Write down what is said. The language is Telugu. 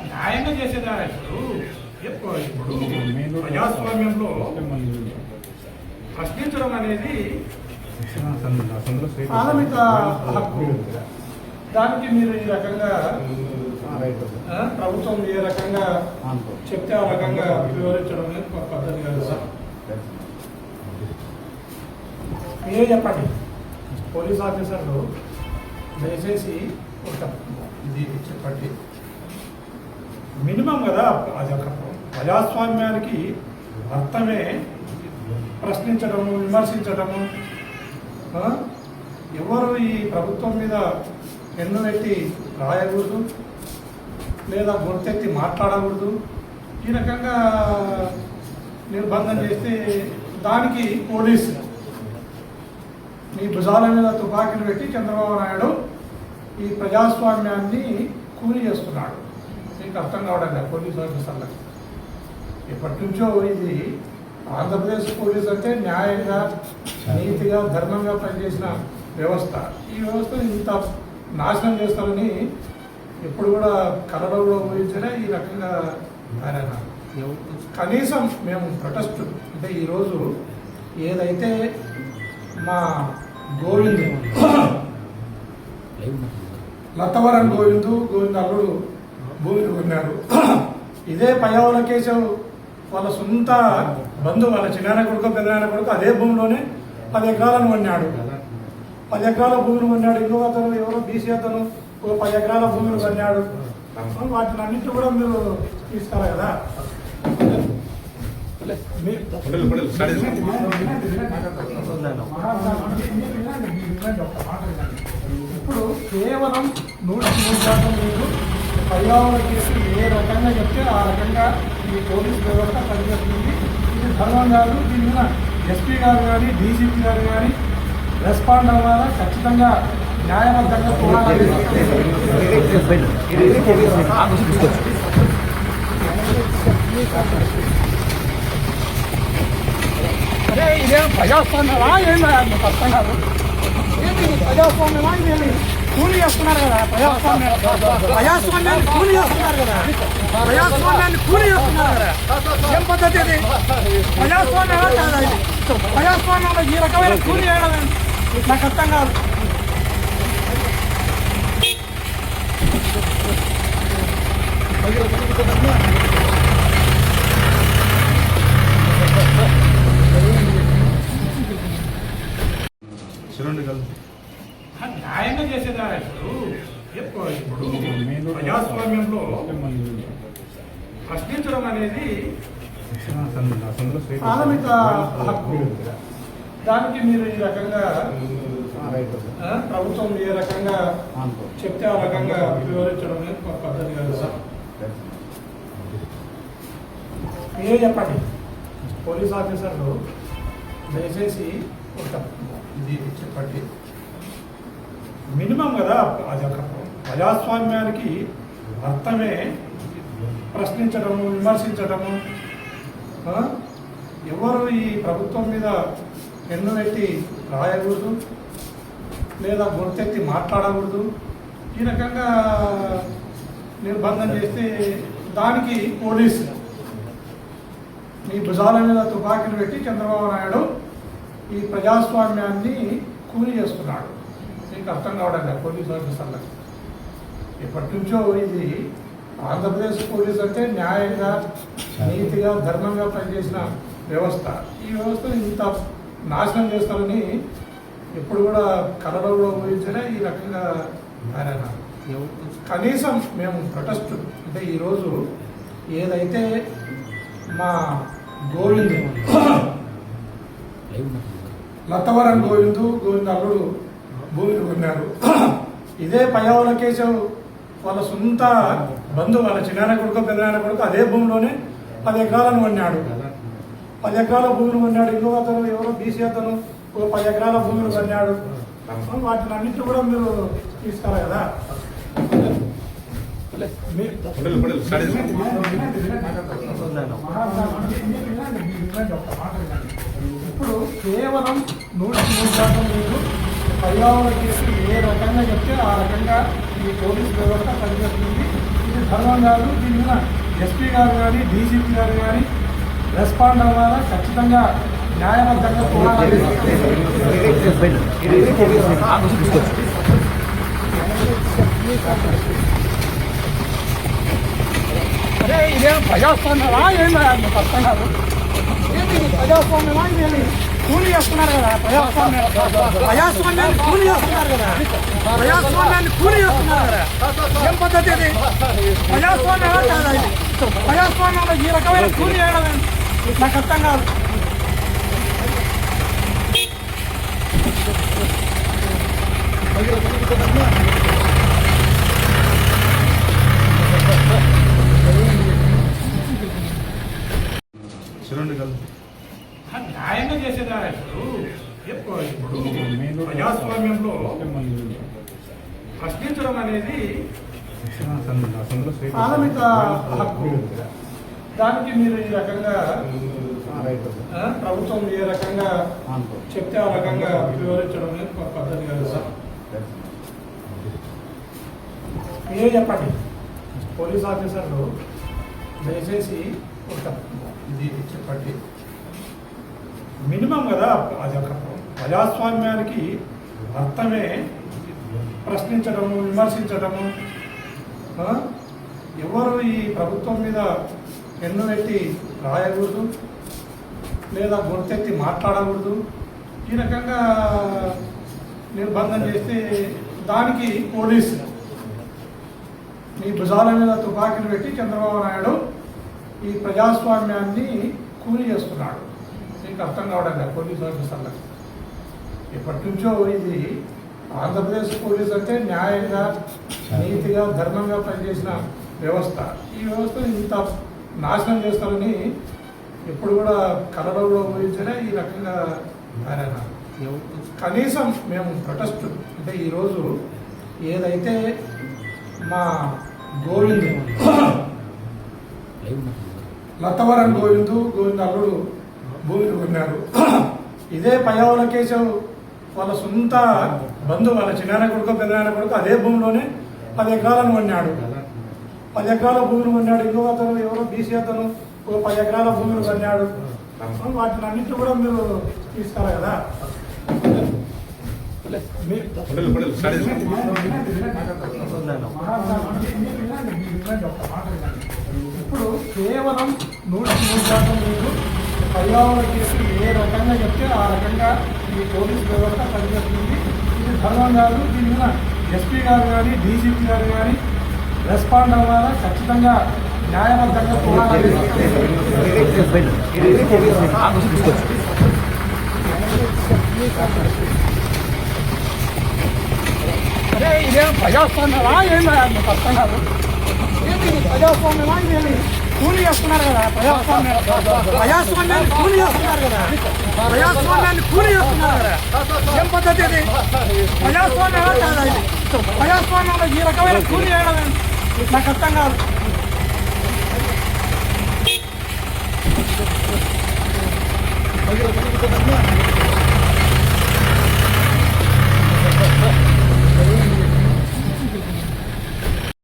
న్యాయంగా చేసేదా ఇప్పుడు ప్రజాస్వామ్యంలో ప్రశ్నించడం అనేది ప్రాథమిక హక్కు. దానికి మీరు ఈ రకంగా ప్రభుత్వం ఏ రకంగా చెప్తే ఆ రకంగా వివరించడం అనేది పద్ధతి కాదు సార్. మీరే చెప్పండి, పోలీస్ ఆఫీసర్లు దయచేసి ఒక ఇది చెప్పండి. మినిమం కదా, అది ఒక ప్రజాస్వామ్యానికి అర్థమే ప్రశ్నించడము, విమర్శించడము. ఎవరు ఈ ప్రభుత్వం మీద పెన్ను పెట్టి రాయకూడదు, లేదా గొంతెత్తి మాట్లాడకూడదు. ఈ రకంగా నిర్బంధం చేస్తే దానికి పోలీసు మీ భుజాల మీద తుపాకీలు పెట్టి చంద్రబాబు నాయుడు ఈ ప్రజాస్వామ్యాన్ని కూలి చేస్తున్నాడు. మీకు అర్థం కావడం లేదు పోలీసు ఆఫీసర్లకు. ఎప్పటి నుంచో ఇది ఆంధ్రప్రదేశ్ పోలీసు అంటే న్యాయంగా, నీతిగా, ధర్మంగా పనిచేసిన వ్యవస్థ. ఈ వ్యవస్థను ఇంత నాశనం చేస్తారని ఎప్పుడు కూడా కలలో కూడా ఊహించలే. ఈ రకంగా ఆయన కనీసం మేము ప్రొటెస్ట్ అంటే ఈరోజు ఏదైతే మా గోవింద్ లతవరం గోవింద్ అల్లుడు భూమిని కొన్నాడు. ఇదే పయ్యావుల కేశవ్ వాళ్ళ సొంత బంధువు, వాళ్ళ చిన్నాయన కొడుకు, పెద్దనాయన కొడుకు అదే భూమిలోనే 10 ఎకరాలను కొన్నాడు. 10 ఎకరాల భూమిని కొన్నాడు. ఇంకో అతను ఎవరో బీసీ అతను 10 ఎకరాల భూమిని కొన్నాడు. వాటిని అన్నింటి కూడా మీరు తీసుకోవాలి కదా. ఇప్పుడు కేవలం 100% మీరు పర్యావరణ కేసు ఏ రకంగా చెప్తే ఆ రకంగా ఈ పోలీస్ వ్యవస్థ పనిచేస్తుంది. ఇది ధర్మం కాదు. దీని మీద ఎస్పీ గారు కానీ, డీజీపీ గారు కానీ రెస్పాండ్ అవ్వాలా. ఖచ్చితంగా న్యాయబద్ధంగా పోరాడాలి. అరే ఇదేం ప్రజాస్వామ్యమా ఏందా అర్థం కాదు. ఏంటి ప్రజాస్వామ్యమా? ఇదేమి కూలి చేస్తున్నారు కదా. ప్రజాస్వామ్యాన్ని కూలి చేస్తున్నారు కదా. ప్రజాస్వామ్యాన్ని కూలి చేస్తున్నారు కదా. ఏం పద్ధతి ఇది? ప్రజాస్వామ్యమా కాదా ఇది? ప్రజాస్వామ్యంలో ఈ రకమైన కూలి చేయడం నాకు అర్థం కాదు. న్యాయంగా చేసేదా ఇప్పుడు ప్రజాస్వామ్యంలో ప్రశ్నించడం అనేది ప్రాథమిక హక్కు. దానికి మీరు ఈ రకంగా ప్రభుత్వం ఏ రకంగా చెప్తే ఆ రకంగా వివరించడం అనేది పద్ధతి కాదు సార్. మీరే చెప్పండి, పోలీస్ ఆఫీసర్లు దయచేసి ఒక ఇది చెప్పండి. మినిమం కదా, అది ఒక ప్రజాస్వామ్యానికి అర్థమే ప్రశ్నించడము, విమర్శించడము. ఎవరు ఈ ప్రభుత్వం మీద పెన్ను పెట్టి రాయకూడదు, లేదా గొంతెత్తి మాట్లాడకూడదు. ఈ రకంగా నిర్బంధం చేస్తే దానికి పోలీసు మీ భుజాల మీద తుపాకీలు పెట్టి చంద్రబాబు నాయుడు ఈ ప్రజాస్వామ్యాన్ని కూలి చేస్తున్నాడు. మీకు అర్థం కావడం లేదు పోలీసు ఆఫీసర్లకు. ఎప్పటి నుంచో ఇది ఆంధ్రప్రదేశ్ పోలీసు అంటే న్యాయంగా, నీతిగా, ధర్మంగా పనిచేసిన వ్యవస్థ. ఈ వ్యవస్థను ఇంత నాశనం చేస్తారని ఎప్పుడు కూడా కలలో కూడా ఊహించలే. ఈ రకంగా ఆయన కనీసం మేము ప్రొటెస్ట్ అంటే ఈరోజు ఏదైతే మా గోవింద్ లతవరం గోవింద్ అల్లుడు భూమిని కొన్నాడు. ఇదే పయ్యావుల కేశవ్ వాళ్ళ సొంత బంధువు, వాళ్ళ చిన్నాయన కొడుకు, పెద్దనాయన కొడుకు అదే భూమిలోనే 10 ఎకరాలను కొన్నాడు. 10 ఎకరాల భూమిని కొన్నాడు. ఇంకో అతను ఎవరో బీసీ అతను 10 ఎకరాల భూమిని కొన్నాడు. వాటిని అన్నింటి కూడా మీరు తీసుకోవాలి కదా. ఇప్పుడు కేవలం 100% మీరు పర్యావరణ కేసు ఏ రకంగా చెప్తే ఆ రకంగా ఈ పోలీస్ వ్యవస్థ పనిచేస్తుంది. ఇది ధర్మం కాదు. దీని మీద ఎస్పీ గారు కానీ డీజీపీ గారు కానీ రెస్పాండ్ అవ్వాలా, ఖచ్చితంగా న్యాయబద్ధంగా పోరాడాలి. అరే ఇదేం ప్రజాస్వామ్యమా ఏందా మీకు అర్థం కాదు. ఏంటి ప్రజాస్వామ్యమా ఇదేమి కూలీ చేస్తున్నారు కదా. ప్రజాస్వామ్యాన్ని కూలీ చేస్తున్నారు కదా. ప్రజాస్వామ్యాన్ని కూలీ చేస్తున్నారు కదా. ఏం పద్ధతి ఇది? ప్రజాస్వామ్యమా కాదా ఇది? ప్రజాస్వామ్యంలో ఈ రకమైన కూలీ చేయడం నాకు అర్థం కాదు. న్యాయంగా చేసేదా ఇప్పుడు ప్రజాస్వామ్యంలో ప్రశ్నించడం అనేది ప్రాథమిక హక్కు. దానికి మీరు ఈ రకంగా ప్రభుత్వం ఏ రకంగా చెప్తే ఆ రకంగా వివరించడం అనేది ఒక పద్ధతి కాదు సార్. మీరే చెప్పండి పోలీస్ ఆఫీసర్లు, దయచేసి ఒక ఇది చెప్పండి. మినిమం కదా అది. ఒక ప్రజాస్వామ్యానికి అర్థమే ప్రశ్నించడము, విమర్శించడము. ఎవరు ఈ ప్రభుత్వం మీద పెన్ను పెట్టి రాయకూడదు, లేదా గొంతెత్తి మాట్లాడకూడదు. ఈ రకంగా నిర్బంధం చేస్తే దానికి పోలీసు మీ భుజాల మీద తుపాకీలు పెట్టి చంద్రబాబు నాయుడు ఈ ప్రజాస్వామ్యాన్ని కూలి చేస్తున్నాడు. మీకు అర్థం కావడం లేదు పోలీస్ ఆఫీసర్లకు. ఎప్పటి నుంచో ఇది ఆంధ్రప్రదేశ్ పోలీస్ అంటే న్యాయంగా, నీతిగా, ధర్మంగా పనిచేసిన వ్యవస్థ. ఈ వ్యవస్థను ఇంత నాశనం చేస్తామని ఎప్పుడు కూడా కలలో కూడా ఊహించలే. ఈ రకంగా ఆయన కనీసం మేము ప్రొటెస్ట్ అంటే ఈరోజు ఏదైతే మా గోవింద్ లతవరం గోవింద్ అల్లుడు భూమిని కొన్నాడు. ఇదే పయ్యావుల కేశవ్ వాళ్ళ సొంత బంధువు, వాళ్ళ చిన్నాయన కొడుకు పెద్దనాయన కొడుకు అదే భూమిలోనే 10 ఎకరాలను కొన్నాడు. 10 ఎకరాల భూమిని కొన్నాడు. ఇంకో అతను ఎవరో బీసీ అతను 10 ఎకరాల భూమిని కొన్నాడు. వాటిని అన్నింటి కూడా మీరు తీస్తారు కదా. ఇప్పుడు కేవలం 103% లేదు. పర్యావరణ కేసు ఏ రకంగా చెప్తే ఆ రకంగా ఈ పోలీస్ వ్యవస్థ పనిచేస్తుంది. ఇది ధర్మం కాదు. దీని మీద ఎస్పీ గారు కానీ డీజీపీ గారు కానీ రెస్పాండ్ అవ్వాలా, ఖచ్చితంగా న్యాయబద్ధంగా పోరాడాలి. అరే ఇదేం ప్రజాస్వామ్యమా ఏందా మీకు అర్థం కాదు. ఏంటి ప్రజాస్వామ్యమా ఇదేమి కూలీ చేస్తున్నారు కదా. ప్రజాస్వామ్యాన్ని కూలీ చేస్తున్నారు కదా. ప్రజాస్వామ్యాన్ని కూలీ చేస్తున్నారు కదా. ఏం పద్ధతి ఇది? ప్రజాస్వామ్యమా కాదా ఇది? ప్రజాస్వామ్యంలో ఈ రకమైన కూలీ చేయడం నాకు అర్థం కాదు.